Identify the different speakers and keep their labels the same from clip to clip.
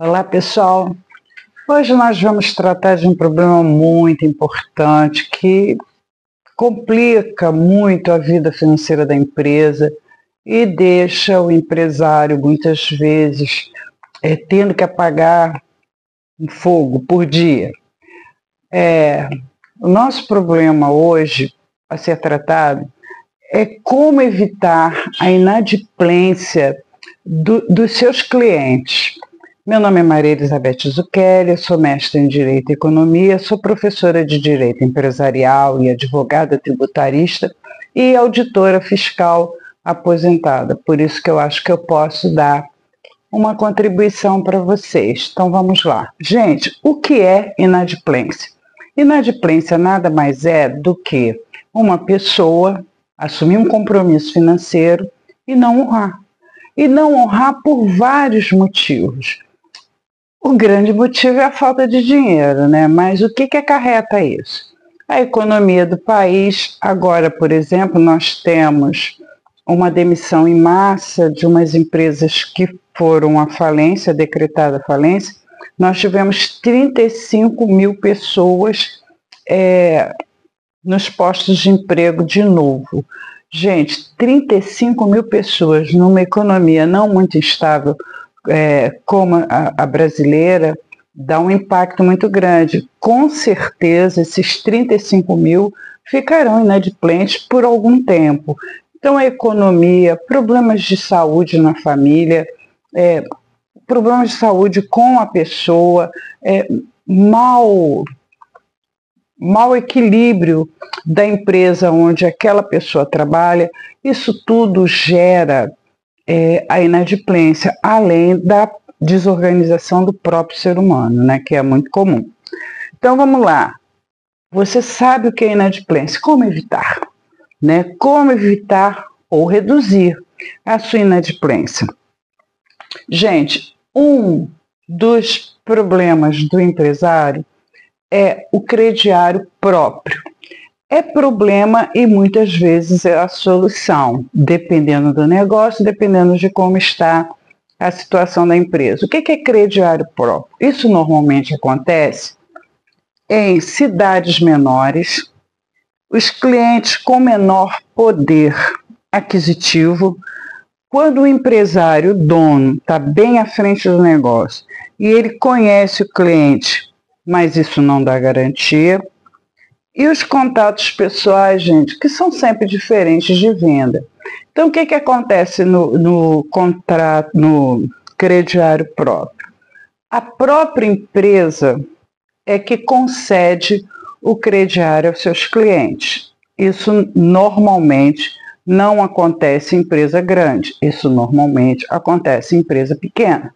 Speaker 1: Olá, pessoal. Hoje nós vamos tratar de um problema muito importante que complica muito a vida financeira da empresa e deixa o empresário, muitas vezes, tendo que apagar um fogo por dia. O nosso problema hoje a ser tratado é como evitar a inadimplência dos seus clientes. Meu nome é Maria Elizabeth Zucchelli, sou mestre em Direito e Economia, sou professora de Direito Empresarial e advogada tributarista e auditora fiscal aposentada. Por isso que eu acho que eu posso dar uma contribuição para vocês. Então vamos lá. Gente, o que é inadimplência? Inadimplência nada mais é do que uma pessoa assumir um compromisso financeiro e não honrar. E não honrar por vários motivos. O grande motivo é a falta de dinheiro, né? Mas o que acarreta isso? A economia do país, agora, por exemplo, nós temos uma demissão em massa de umas empresas que foram à falência, decretada falência. Nós tivemos 35 mil pessoas nos postos de emprego de novo. Gente, 35 mil pessoas numa economia não muito instável, como a brasileira, dá um impacto muito grande. Com certeza, esses 35 mil ficarão inadimplentes por algum tempo. Então, a economia, problemas de saúde na família, problemas de saúde com a pessoa, mau equilíbrio da empresa onde aquela pessoa trabalha, isso tudo gera a inadimplência, além da desorganização do próprio ser humano, né, que é muito comum. Então vamos lá. Você sabe o que é inadimplência? Como evitar? Né? Como evitar ou reduzir a sua inadimplência? Gente, um dos problemas do empresário é o crediário próprio. É problema e muitas vezes é a solução, dependendo do negócio, dependendo de como está a situação da empresa. O que é crediário próprio? Isso normalmente acontece em cidades menores, os clientes com menor poder aquisitivo. Quando o empresário, o dono, está bem à frente do negócio e ele conhece o cliente, mas isso não dá garantia. E os contatos pessoais, gente, que são sempre diferentes de venda. Então, o que acontece no contrato, no crediário próprio? A própria empresa é que concede o crediário aos seus clientes. Isso normalmente não acontece em empresa grande, isso normalmente acontece em empresa pequena.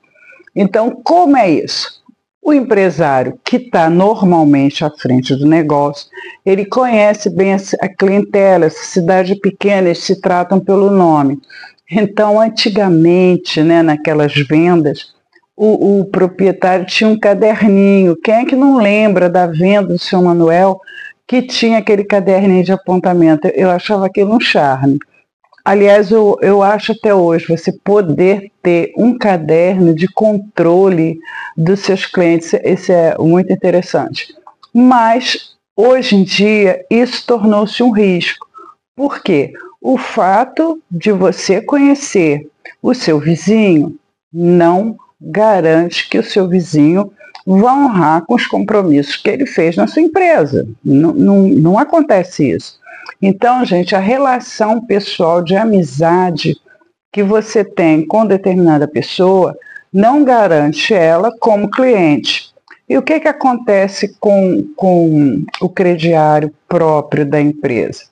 Speaker 1: Então, como é isso? O empresário que está normalmente à frente do negócio, ele conhece bem a clientela, essa cidade pequena, eles se tratam pelo nome. Então, antigamente, né, naquelas vendas, o proprietário tinha um caderninho. Quem é que não lembra da venda do seu Manuel que tinha aquele caderninho de apontamento? Eu achava aquilo um charme. Aliás, eu acho até hoje você poder ter um caderno de controle dos seus clientes, isso é muito interessante. Mas, hoje em dia, isso tornou-se um risco. Por quê? O fato de você conhecer o seu vizinho não garante que o seu vizinho vá honrar com os compromissos que ele fez na sua empresa. Não acontece isso. Então, gente, a relação pessoal de amizade que você tem com determinada pessoa não garante ela como cliente. E o que acontece com o crediário próprio da empresa?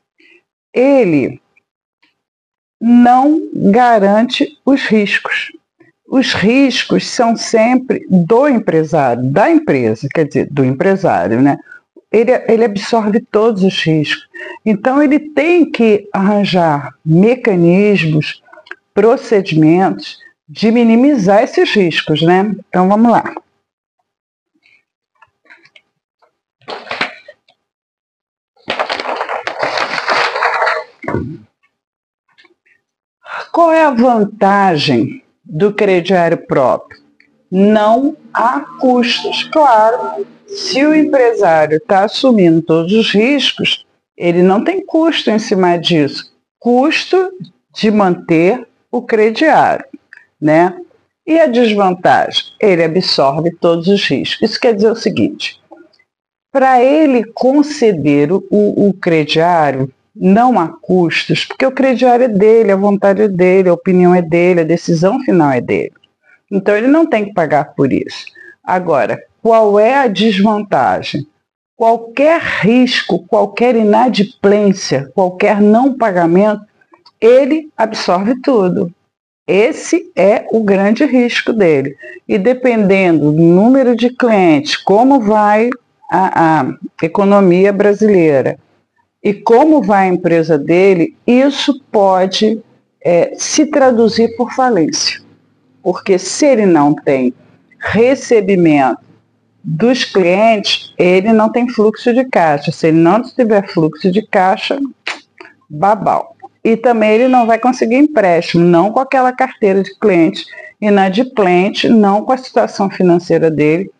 Speaker 1: Ele não garante os riscos. Os riscos são sempre do empresário, da empresa, quer dizer, do empresário, né? Ele absorve todos os riscos. Então, ele tem que arranjar mecanismos, procedimentos de minimizar esses riscos, né? Então, vamos lá. Qual é a vantagem do crediário próprio? não há custos. Claro, se o empresário está assumindo todos os riscos, ele não tem custo em cima disso. Custo de manter o crediário, né? E a desvantagem? Ele absorve todos os riscos. Isso quer dizer o seguinte, para ele conceder o crediário, não há custos, porque o crediário é dele, a vontade é dele, a opinião é dele, a decisão final é dele. Então, ele não tem que pagar por isso. Agora, qual é a desvantagem? Qualquer risco, qualquer inadimplência, qualquer não pagamento, ele absorve tudo. Esse é o grande risco dele. E dependendo do número de clientes, como vai a economia brasileira e como vai a empresa dele, isso pode se traduzir por falência. Porque se ele não tem recebimento dos clientes, ele não tem fluxo de caixa. Se ele não tiver fluxo de caixa, babau. E também ele não vai conseguir empréstimo, não com aquela carteira de clientes inadimplente, não com a situação financeira dele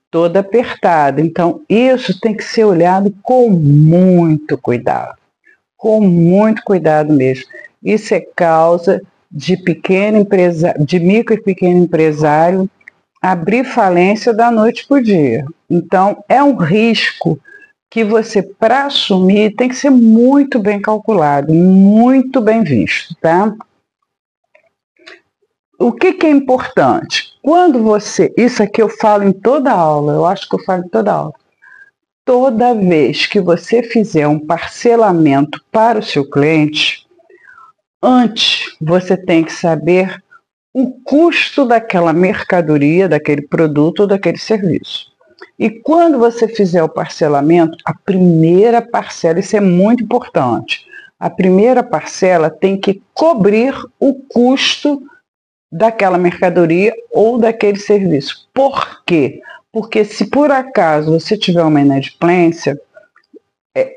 Speaker 1: toda apertada. Então, isso tem que ser olhado com muito cuidado mesmo. Isso é causa de micro e pequeno empresário abrir falência da noite para o dia. Então, é um risco que você, para assumir, tem que ser muito bem calculado, muito bem visto, tá? O que é importante? Quando você... Isso aqui eu falo em toda aula, eu acho que eu falo em toda aula. Toda vez que você fizer um parcelamento para o seu cliente, antes você tem que saber o custo daquela mercadoria, daquele produto ou daquele serviço. E quando você fizer o parcelamento, a primeira parcela, isso é muito importante, a primeira parcela tem que cobrir o custo daquela mercadoria ou daquele serviço. Por quê? Porque se por acaso você tiver uma inadimplência,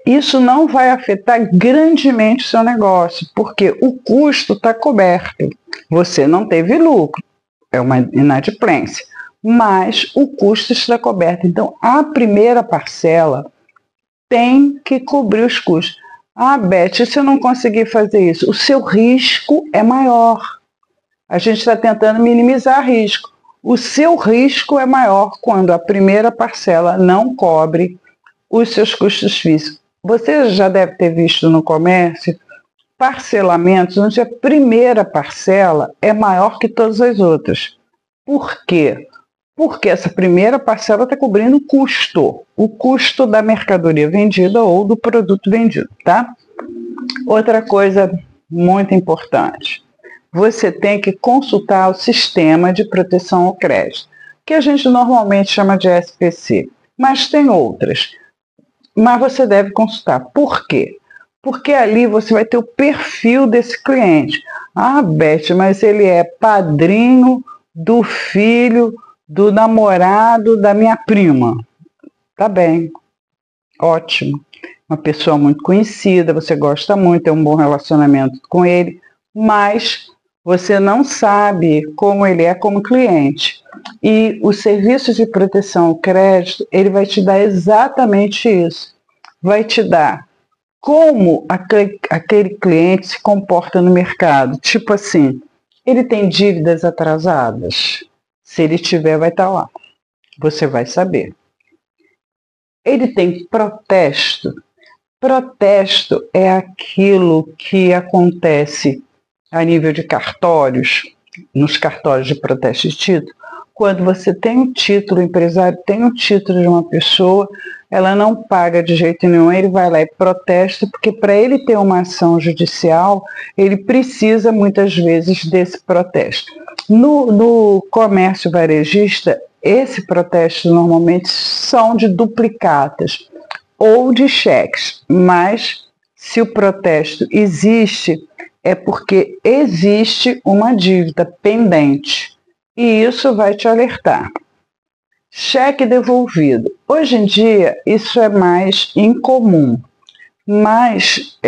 Speaker 1: isso não vai afetar grandemente o seu negócio, porque o custo está coberto. Você não teve lucro, é uma inadimplência, mas o custo está coberto. Então, a primeira parcela tem que cobrir os custos. Ah, Beth, se eu não conseguir fazer isso, o seu risco é maior. A gente está tentando minimizar risco. O seu risco é maior quando a primeira parcela não cobre os seus custos físicos. Você já deve ter visto no comércio parcelamentos onde a primeira parcela é maior que todas as outras. Por quê? Porque essa primeira parcela está cobrindo o custo da mercadoria vendida ou do produto vendido, tá? Outra coisa muito importante, você tem que consultar o sistema de proteção ao crédito, que a gente normalmente chama de SPC, mas tem outras. Mas você deve consultar. Por quê? Porque ali você vai ter o perfil desse cliente. Ah, Beth, mas ele é padrinho do filho do namorado da minha prima. Tá bem, ótimo. Uma pessoa muito conhecida, você gosta muito, tem um bom relacionamento com ele, mas você não sabe como ele é como cliente. E o serviço de proteção ao crédito, ele vai te dar exatamente isso. Vai te dar como aquele cliente se comporta no mercado. Tipo assim, ele tem dívidas atrasadas? Se ele tiver, vai estar lá. Você vai saber. Ele tem protesto? Protesto é aquilo que acontece a nível de cartórios, nos cartórios de protesto de título. Quando você tem um título, o empresário tem um título de uma pessoa, ela não paga de jeito nenhum, ele vai lá e protesta, porque para ele ter uma ação judicial, ele precisa muitas vezes desse protesto. No comércio varejista, esse protesto normalmente são de duplicatas ou de cheques, mas se o protesto existe, é porque existe uma dívida pendente e isso vai te alertar. Cheque devolvido. Hoje em dia isso é mais incomum, mas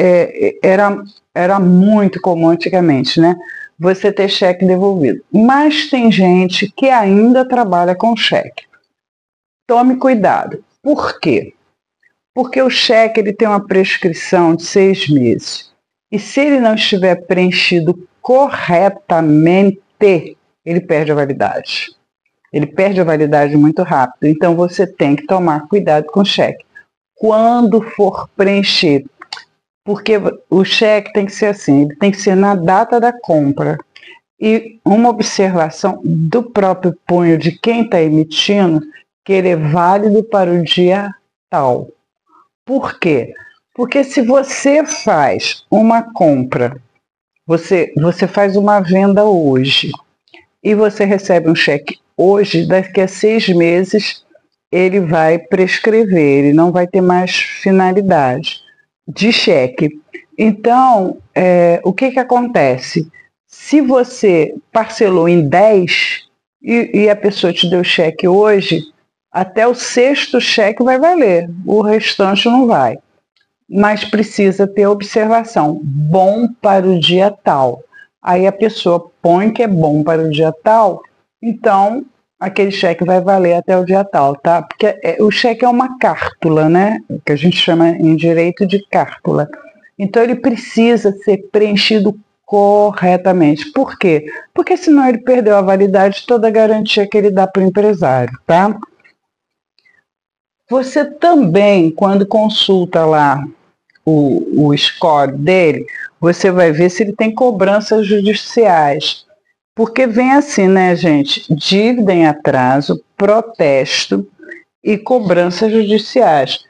Speaker 1: era muito comum antigamente, né? você ter cheque devolvido. Mas tem gente que ainda trabalha com cheque. Tome cuidado. Por quê? Porque o cheque ele tem uma prescrição de 6 meses. E se ele não estiver preenchido corretamente, ele perde a validade. Ele perde a validade muito rápido. Então você tem que tomar cuidado com o cheque. Quando for preencher, porque o cheque tem que ser assim, ele tem que ser na data da compra. E uma observação do próprio punho de quem está emitindo, que ele é válido para o dia tal. Por quê? Porque se você faz uma compra, você faz uma venda hoje e você recebe um cheque hoje, daqui a 6 meses ele vai prescrever, ele não vai ter mais finalidade de cheque. Então, o que acontece? Se você parcelou em 10 e a pessoa te deu cheque hoje, até o 6º cheque vai valer, o restante não vai. Mas precisa ter observação, bom para o dia tal. Aí a pessoa põe que é bom para o dia tal, então aquele cheque vai valer até o dia tal, tá? Porque o cheque é uma cártula, né? Que a gente chama em direito de cártula. Então ele precisa ser preenchido corretamente. Por quê? Porque senão ele perdeu a validade de toda a garantia que ele dá para o empresário, tá? Você também, quando consulta lá o score dele, você vai ver se ele tem cobranças judiciais. Porque vem assim, né, gente? Dívida em atraso, protesto e cobranças judiciais.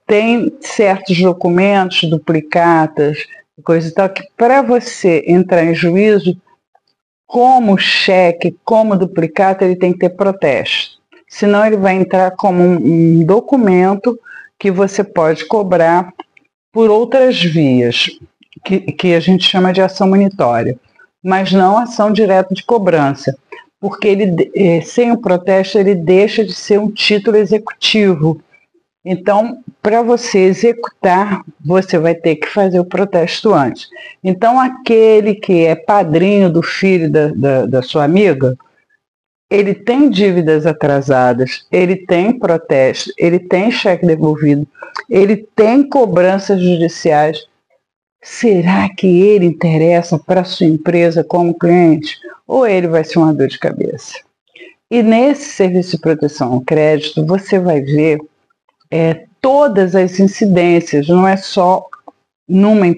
Speaker 1: Tem certos documentos, duplicatas, coisa e tal, que para você entrar em juízo, como cheque, como duplicata, ele tem que ter protesto. Senão ele vai entrar como um documento que você pode cobrar por outras vias, que a gente chama de ação monitória, mas não ação direta de cobrança, porque ele, sem o protesto ele deixa de ser um título executivo. Então, para você executar, você vai ter que fazer o protesto antes. Então, aquele que é padrinho do filho da sua amiga, ele tem dívidas atrasadas, ele tem protesto, ele tem cheque devolvido, ele tem cobranças judiciais. Será que ele interessa para a sua empresa como cliente? Ou ele vai ser uma dor de cabeça? E nesse serviço de proteção ao crédito, você vai ver todas as incidências, não é só numa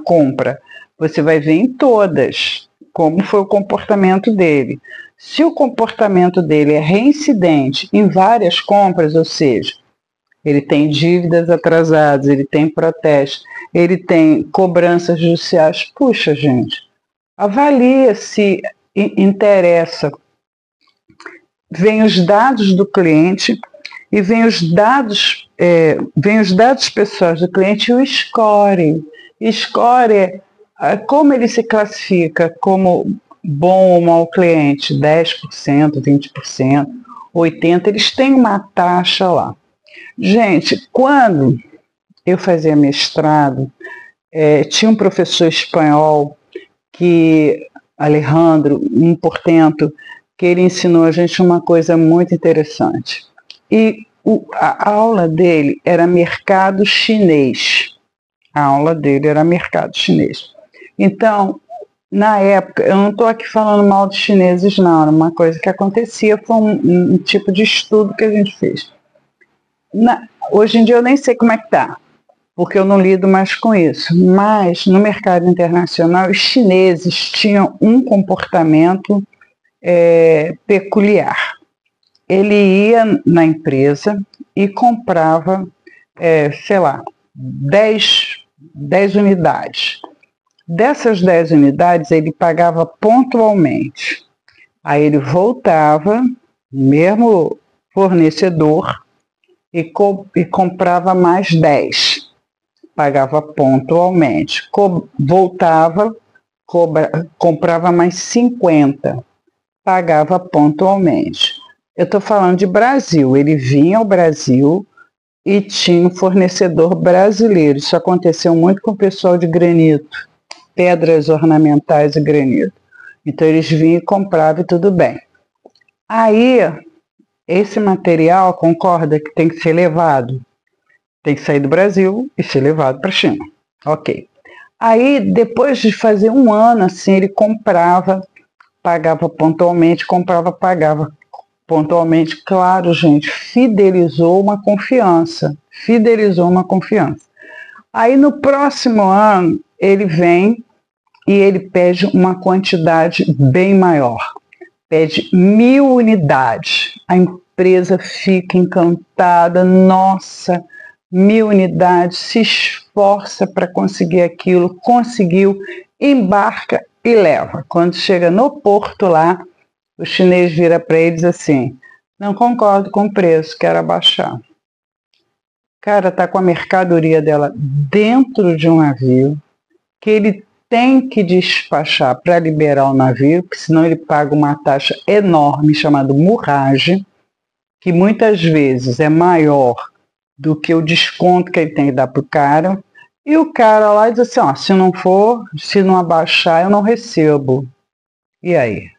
Speaker 1: compra, você vai ver em todas como foi o comportamento dele. Se o comportamento dele é reincidente em várias compras, ou seja, ele tem dívidas atrasadas, ele tem protestos, ele tem cobranças judiciais, puxa, gente, avalia se interessa. Vem os dados do cliente e vem os dados pessoais do cliente e o score. Score como ele se classifica como bom ou mau cliente, 10%, 20%, 80%, eles têm uma taxa lá. Gente, quando eu fazia mestrado, tinha um professor espanhol, Alejandro, um portento, que ele ensinou a gente uma coisa muito interessante. E a aula dele era mercado chinês. A aula dele era mercado chinês. Então, na época, eu não estou aqui falando mal dos chineses, não, era uma coisa que acontecia, foi um tipo de estudo que a gente fez. Hoje em dia eu nem sei como é que está, porque eu não lido mais com isso, mas no mercado internacional os chineses tinham um comportamento peculiar. Ele ia na empresa e comprava, 10 unidades. Dessas 10 unidades ele pagava pontualmente. Aí ele voltava, mesmo fornecedor, e comprava mais 10. Pagava pontualmente. Voltava, comprava mais 50. Pagava pontualmente. Eu estou falando de Brasil. Ele vinha ao Brasil e tinha um fornecedor brasileiro. Isso aconteceu muito com o pessoal de granito. pedras ornamentais e granito. Então eles vinham e compravam e tudo bem. Aí, esse material, concorda que tem que ser levado? Tem que sair do Brasil e ser levado para a China. Ok. Aí, depois de fazer um ano, assim, ele comprava, pagava pontualmente, comprava, pagava pontualmente. Claro, gente, fidelizou uma confiança. Fidelizou uma confiança. Aí, no próximo ano, ele vem e ele pede uma quantidade bem maior. Pede 1.000 unidades. A empresa fica encantada. Nossa, 1.000 unidades, se esforça para conseguir aquilo, conseguiu, embarca e leva. Quando chega no porto lá, o chinês vira para eles assim: não concordo com o preço, quero abaixar. Cara, tá com a mercadoria dela dentro de um navio, que ele tem que despachar para liberar o navio, porque senão ele paga uma taxa enorme chamada murragem, que muitas vezes é maior do que o desconto que ele tem que dar para o cara. E o cara lá diz assim: ó, se não for, se não abaixar, eu não recebo. E aí?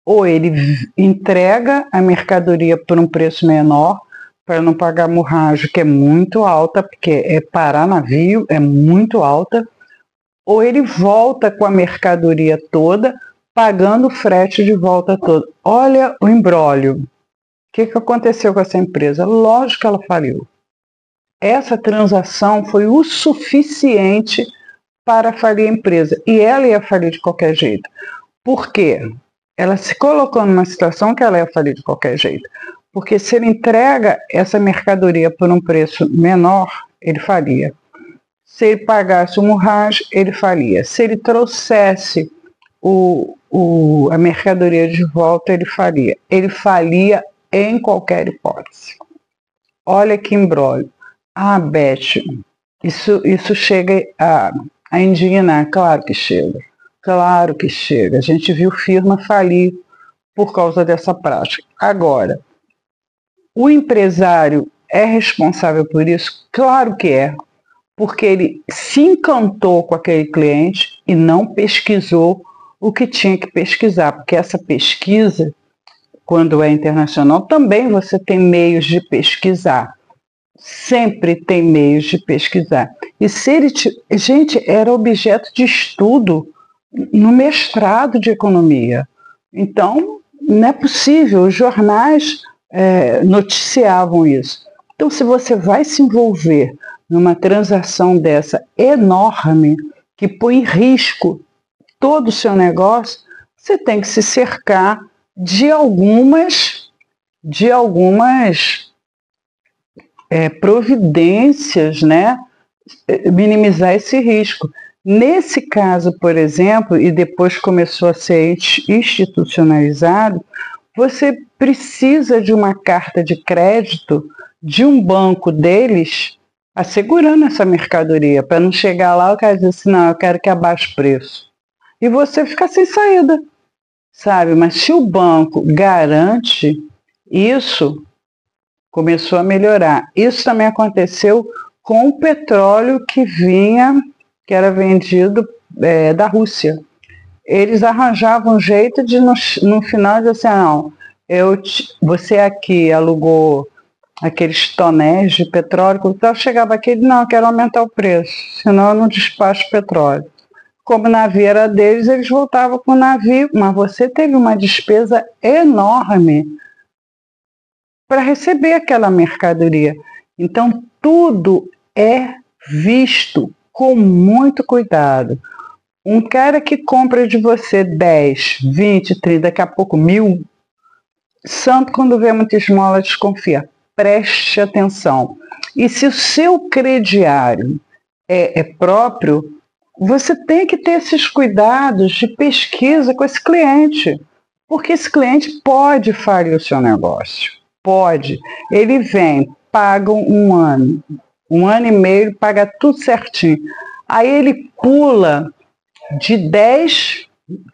Speaker 1: Ou ele entrega a mercadoria por um preço menor, para não pagar murragem, que é muito alta, porque é parar navio, é muito alta, ou ele volta com a mercadoria toda, pagando o frete de volta todo. Olha o imbróglio. O que aconteceu com essa empresa? Lógico que ela faliu. Essa transação foi o suficiente para falir a empresa. E ela ia falir de qualquer jeito. Por quê? Ela se colocou numa situação que ela ia falir de qualquer jeito. Porque se ele entrega essa mercadoria por um preço menor, ele falia. Se ele pagasse o murragem, ele falia. Se ele trouxesse a mercadoria de volta, ele falia. Ele falia em qualquer hipótese. Olha que imbróglio. Ah, Beth, isso chega a indignar. Claro que chega. Claro que chega. A gente viu firma falir por causa dessa prática. Agora, o empresário é responsável por isso? Claro que é, porque ele se encantou com aquele cliente e não pesquisou o que tinha que pesquisar, porque essa pesquisa, quando é internacional, também você tem meios de pesquisar. Sempre tem meios de pesquisar. E se ele, gente, era objeto de estudo no mestrado de economia. Então, não é possível, os jornais noticiavam isso. Então, se você vai se envolver numa transação dessa enorme, que põe em risco todo o seu negócio, você tem que se cercar de algumas providências, né? Minimizar esse risco. Nesse caso, por exemplo, e depois começou a ser institucionalizado, você precisa de uma carta de crédito de um banco deles assegurando essa mercadoria, para não chegar lá e o cara dizer assim: não, eu quero que abaixe o preço. E você fica sem saída, sabe? Mas se o banco garante isso, começou a melhorar. Isso também aconteceu com o petróleo que era vendido da Rússia. Eles arranjavam um jeito de, no final, dizer assim: não, você aqui alugou aqueles tonéis de petróleo, então chegava aqui e não, eu quero aumentar o preço, senão eu não despacho petróleo. Como o navio era deles, eles voltavam com o navio, mas você teve uma despesa enorme para receber aquela mercadoria. Então, tudo é visto com muito cuidado. Um cara que compra de você 10, 20, 30, daqui a pouco 1.000, santo, quando vê muita esmola, desconfia. Preste atenção. E se o seu crediário é próprio, você tem que ter esses cuidados de pesquisa com esse cliente, porque esse cliente pode falir o seu negócio. Pode. Ele vem, paga um ano e meio, ele paga tudo certinho. Aí ele pula de 10,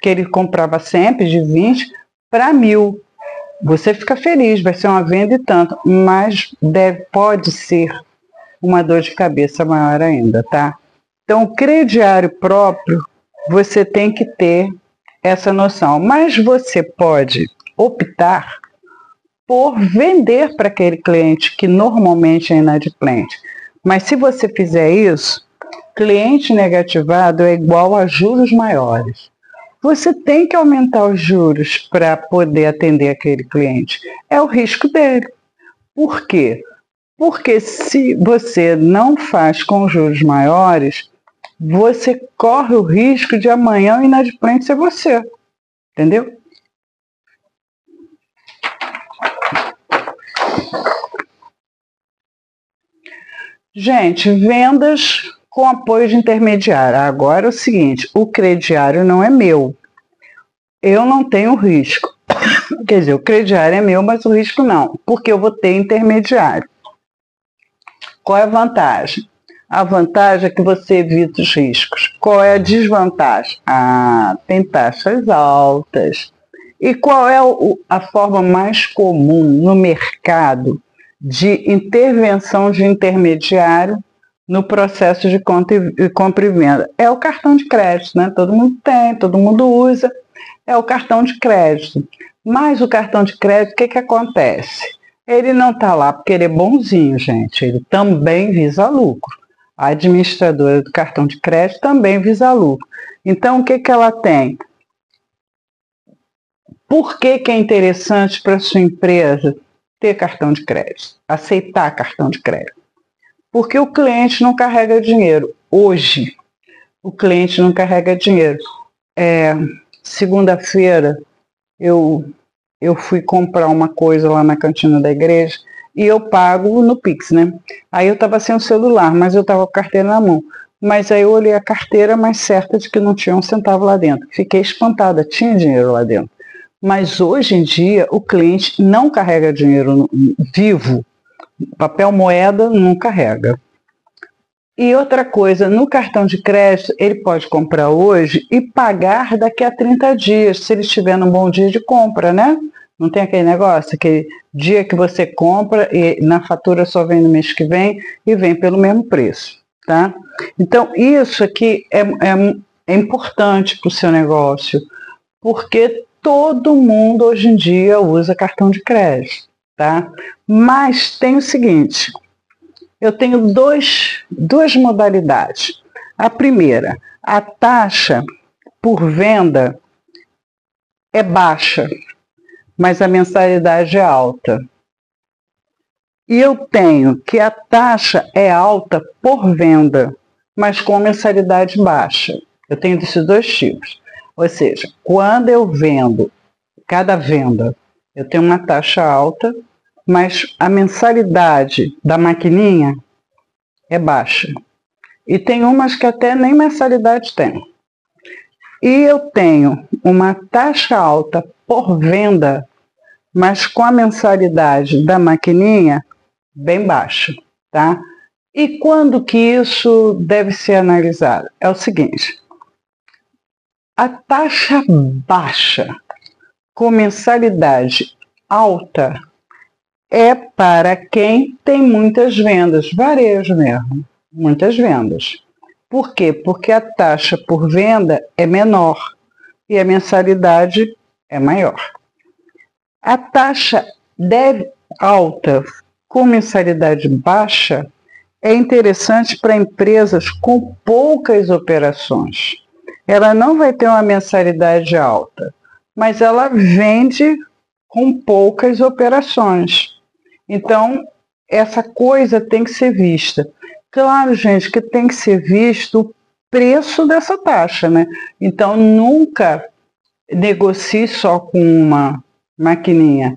Speaker 1: que ele comprava sempre, de 20, para 1.000. Você fica feliz, vai ser uma venda e tanto, mas pode ser uma dor de cabeça maior ainda, tá? Então, o crediário próprio, você tem que ter essa noção. Mas você pode optar por vender para aquele cliente que normalmente é inadimplente. Mas se você fizer isso, cliente negativado é igual a juros maiores. Você tem que aumentar os juros para poder atender aquele cliente. É o risco dele. Por quê? Porque se você não faz com juros maiores, você corre o risco de amanhã o inadimplente ser você. Entendeu? Gente, vendas com apoio de intermediário. Agora é o seguinte, o crediário não é meu. Eu não tenho risco. Quer dizer, o crediário é meu, mas o risco não, porque eu vou ter intermediário. Qual é a vantagem? A vantagem é que você evita os riscos. Qual é a desvantagem? Tem taxas altas. E qual é a forma mais comum no mercado de intervenção de intermediário no processo de compra e venda? É o cartão de crédito, né? Todo mundo tem, todo mundo usa. É o cartão de crédito. Mas o cartão de crédito, o que acontece? Ele não está lá porque ele é bonzinho, gente. Ele também visa lucro. A administradora do cartão de crédito também visa lucro. Então, o que ela tem? Por que é interessante para a sua empresa ter cartão de crédito? Aceitar cartão de crédito? Porque o cliente não carrega dinheiro. Hoje, o cliente não carrega dinheiro. Segunda-feira, eu fui comprar uma coisa lá na cantina da igreja e eu pago no Pix, né? Aí eu estava sem o celular, mas eu estava com a carteira na mão. Mas aí eu olhei a carteira, mas certa de que não tinha um centavo lá dentro. Fiquei espantada, tinha dinheiro lá dentro. Mas hoje em dia o cliente não carrega dinheiro vivo, papel moeda não carrega. E outra coisa, no cartão de crédito ele pode comprar hoje e pagar daqui a 30 dias, se ele estiver num bom dia de compra, né? Não tem aquele negócio, aquele dia que você compra e na fatura só vem no mês que vem e vem pelo mesmo preço, tá? Então isso aqui é importante para o seu negócio, porque todo mundo hoje em dia usa cartão de crédito, tá? Mas tem o seguinte, eu tenho duas modalidades. A primeira, a taxa por venda é baixa, mas a mensalidade é alta. E eu tenho que a taxa é alta por venda, mas com mensalidade baixa. Eu tenho desses dois tipos. Ou seja, quando eu vendo, cada venda, eu tenho uma taxa alta, mas a mensalidade da maquininha é baixa. E tem umas que até nem mensalidade tem. E eu tenho uma taxa alta por venda, mas com a mensalidade da maquininha bem baixa, tá? E quando que isso deve ser analisado? É o seguinte, a taxa baixa com mensalidade alta é para quem tem muitas vendas, varejo mesmo, muitas vendas. Por quê? Porque a taxa por venda é menor e a mensalidade é maior. A taxa alta com mensalidade baixa é interessante para empresas com poucas operações. Ela não vai ter uma mensalidade alta, mas ela vende com poucas operações. Então, essa coisa tem que ser vista. Claro, gente, que tem que ser visto o preço dessa taxa, né? Então, nunca negocie só com uma maquininha,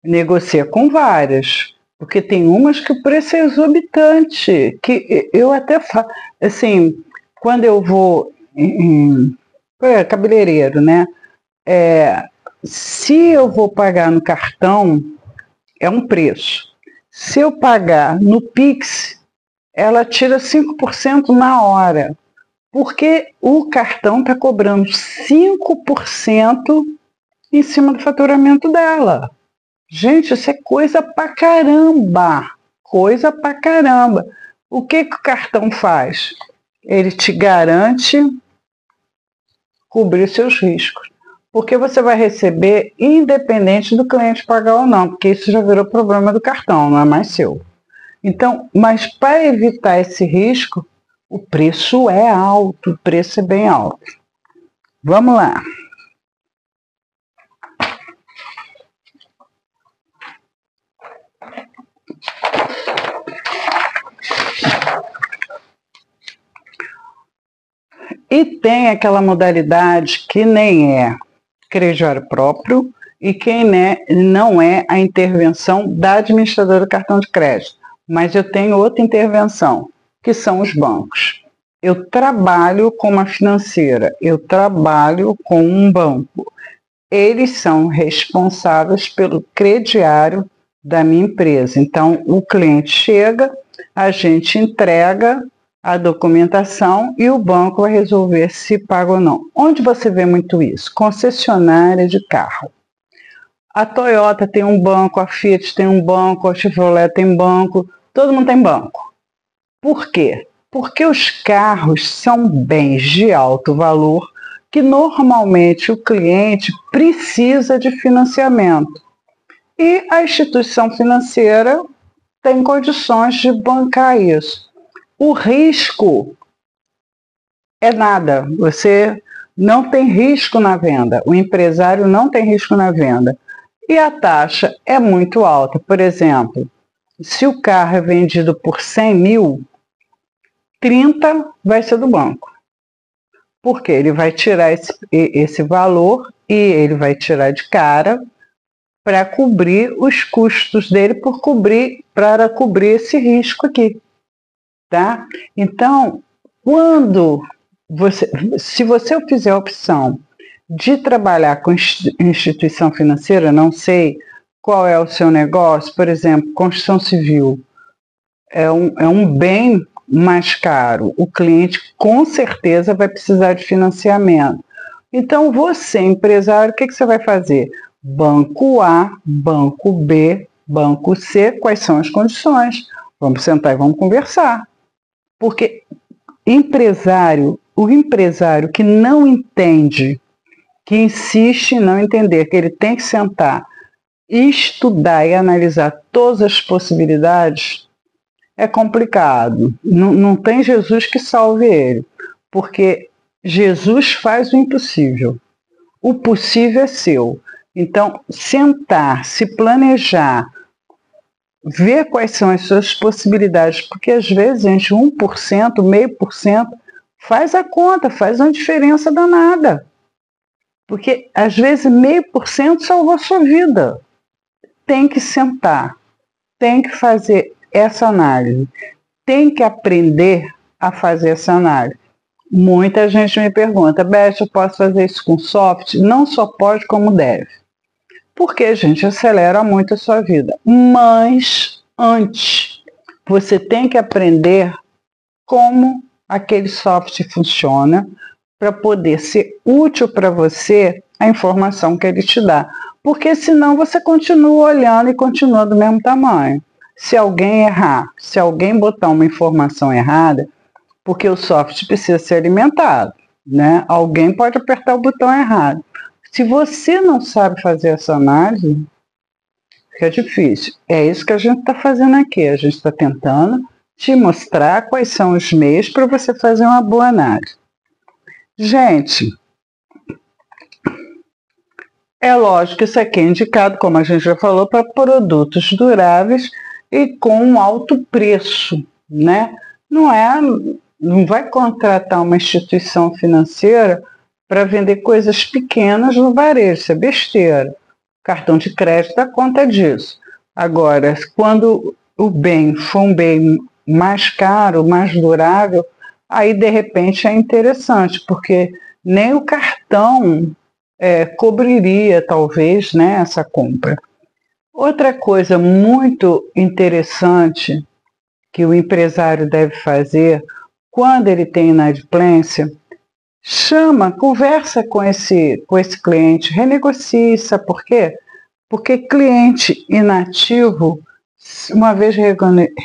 Speaker 1: negocia com várias, porque tem umas que o preço é exorbitante, que eu até falo, assim, quando eu vou cabeleireiro, né? Se eu vou pagar no cartão, é um preço. Se eu pagar no Pix, ela tira 5% na hora, porque o cartão está cobrando 5% em cima do faturamento dela. Gente, isso é coisa pra caramba, coisa pra caramba. O que o cartão faz? ele te garante cobrir seus riscos. Porque você vai receber independente do cliente pagar ou não, porque isso já virou problema do cartão, não é mais seu. Então, mas para evitar esse risco, o preço é alto, o preço é bem alto. Vamos lá. E tem aquela modalidade que nem é crediário próprio e quem não é a intervenção da administradora do cartão de crédito. Mas eu tenho outra intervenção, que são os bancos. Eu trabalho com uma financeira, eu trabalho com um banco. Eles são responsáveis pelo crediário da minha empresa. Então, o cliente chega, a gente entrega a documentação e o banco vai resolver se paga ou não. Onde você vê muito isso? Concessionária de carro. A Toyota tem um banco, a Fiat tem um banco, a Chevrolet tem banco, todo mundo tem banco. Por quê? Porque os carros são bens de alto valor que normalmente o cliente precisa de financiamento. E a instituição financeira tem condições de bancar isso. O risco é nada, você não tem risco na venda, o empresário não tem risco na venda. E a taxa é muito alta. Por exemplo, se o carro é vendido por 100 mil, 30 vai ser do banco. Porque ele vai tirar esse valor e ele vai tirar de cara para cobrir os custos dele para cobrir esse risco aqui. Tá? Então, se você fizer a opção de trabalhar com instituição financeira, não sei qual é o seu negócio, por exemplo, construção civil, é um bem mais caro, o cliente com certeza vai precisar de financiamento. Então, você, empresário, o que você vai fazer? Banco A, banco B, banco C, quais são as condições? Vamos sentar e vamos conversar. Porque o empresário que não entende, que insiste em não entender, que ele tem que sentar e estudar e analisar todas as possibilidades, é complicado. Não tem Jesus que salve ele, porque Jesus faz o impossível. O possível é seu. Então, sentar, se planejar, ver quais são as suas possibilidades, porque às vezes, gente, 1%, 0,5%, faz a conta, faz uma diferença danada. Porque às vezes 0,5% salvou a sua vida. Tem que sentar, tem que fazer essa análise, tem que aprender a fazer essa análise. Muita gente me pergunta, Beth, eu posso fazer isso com soft? Não só pode, como deve. Porque a gente acelera muito a sua vida. Mas antes, você tem que aprender como aquele software funciona para poder ser útil para você a informação que ele te dá. Porque senão você continua olhando e continua do mesmo tamanho. Se alguém errar, se alguém botar uma informação errada, porque o software precisa ser alimentado, né? Alguém pode apertar o botão errado. Se você não sabe fazer essa análise, fica difícil. É isso que a gente está fazendo aqui. A gente está tentando te mostrar quais são os meios para você fazer uma boa análise. Gente, é lógico que isso aqui é indicado, como a gente já falou, para produtos duráveis e com um alto preço, né? Não vai contratar uma instituição financeira para vender coisas pequenas no varejo, isso é besteira. Cartão de crédito dá conta disso. Agora, quando o bem for um bem mais caro, mais durável, aí de repente é interessante, porque nem o cartão cobriria talvez, né, essa compra. Outra coisa muito interessante que o empresário deve fazer quando ele tem inadimplência, conversa com esse cliente, renegocie, sabe por quê? Porque cliente inativo, uma vez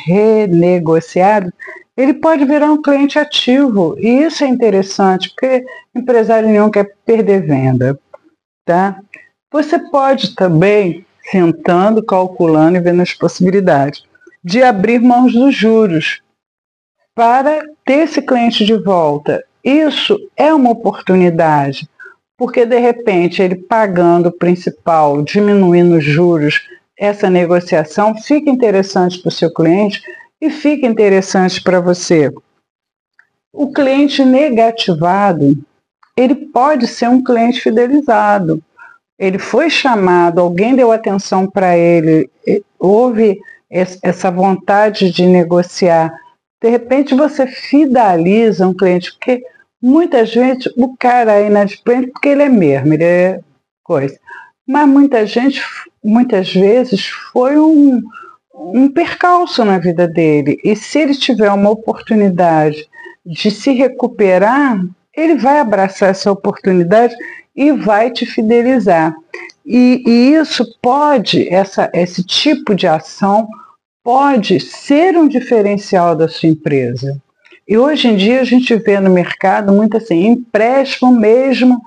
Speaker 1: renegociado, ele pode virar um cliente ativo. E isso é interessante, porque empresário nenhum quer perder venda, tá? Você pode também, sentando, calculando e vendo as possibilidades, de abrir mãos dos juros para ter esse cliente de volta. Isso é uma oportunidade, porque de repente ele pagando o principal, diminuindo os juros, essa negociação fica interessante para o seu cliente e fica interessante para você. O cliente negativado, ele pode ser um cliente fidelizado. Ele foi chamado, alguém deu atenção para ele, houve essa vontade de negociar. De repente você fideliza um cliente, porque muita gente, o cara é inadimplente porque ele é mesmo, ele é coisa. Mas muitas vezes foi um percalço na vida dele. E se ele tiver uma oportunidade de se recuperar, ele vai abraçar essa oportunidade e vai te fidelizar. E isso pode, esse tipo de ação pode ser um diferencial da sua empresa. E hoje em dia a gente vê no mercado muito assim, empréstimo mesmo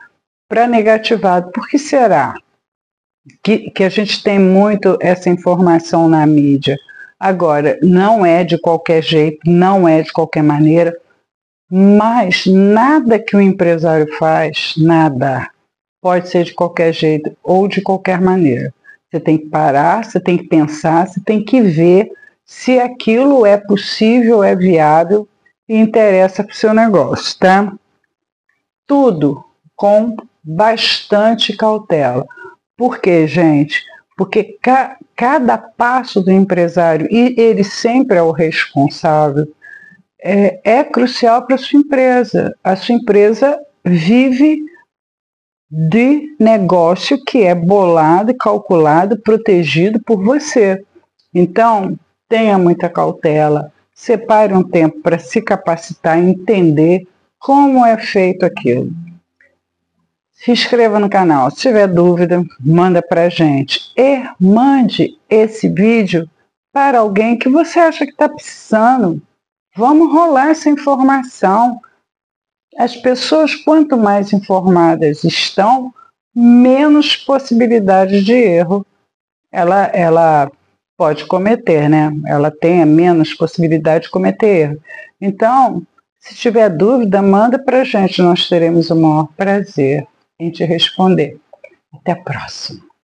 Speaker 1: para negativado. Por que será que a gente tem muito essa informação na mídia? Agora, não é de qualquer jeito, não é de qualquer maneira, mas nada que o empresário faz, nada, pode ser de qualquer jeito ou de qualquer maneira. Você tem que parar, você tem que pensar, você tem que ver se aquilo é possível, é viável e interessa para o seu negócio, tá? Tudo com bastante cautela. Por quê, gente? Porque cada passo do empresário, e ele sempre é o responsável, é crucial para a sua empresa. A sua empresa vive de negócio que é bolado, calculado, protegido por você. Então, tenha muita cautela, separe um tempo para se capacitar e entender como é feito aquilo. Se inscreva no canal, se tiver dúvida, manda para a gente. E mande esse vídeo para alguém que você acha que está precisando. Vamos rolar essa informação. As pessoas, quanto mais informadas estão, menos possibilidades de erro ela pode cometer, né? Ela tem menos possibilidade de cometer erro. Então, se tiver dúvida, manda para a gente, nós teremos o maior prazer em te responder. Até a próxima.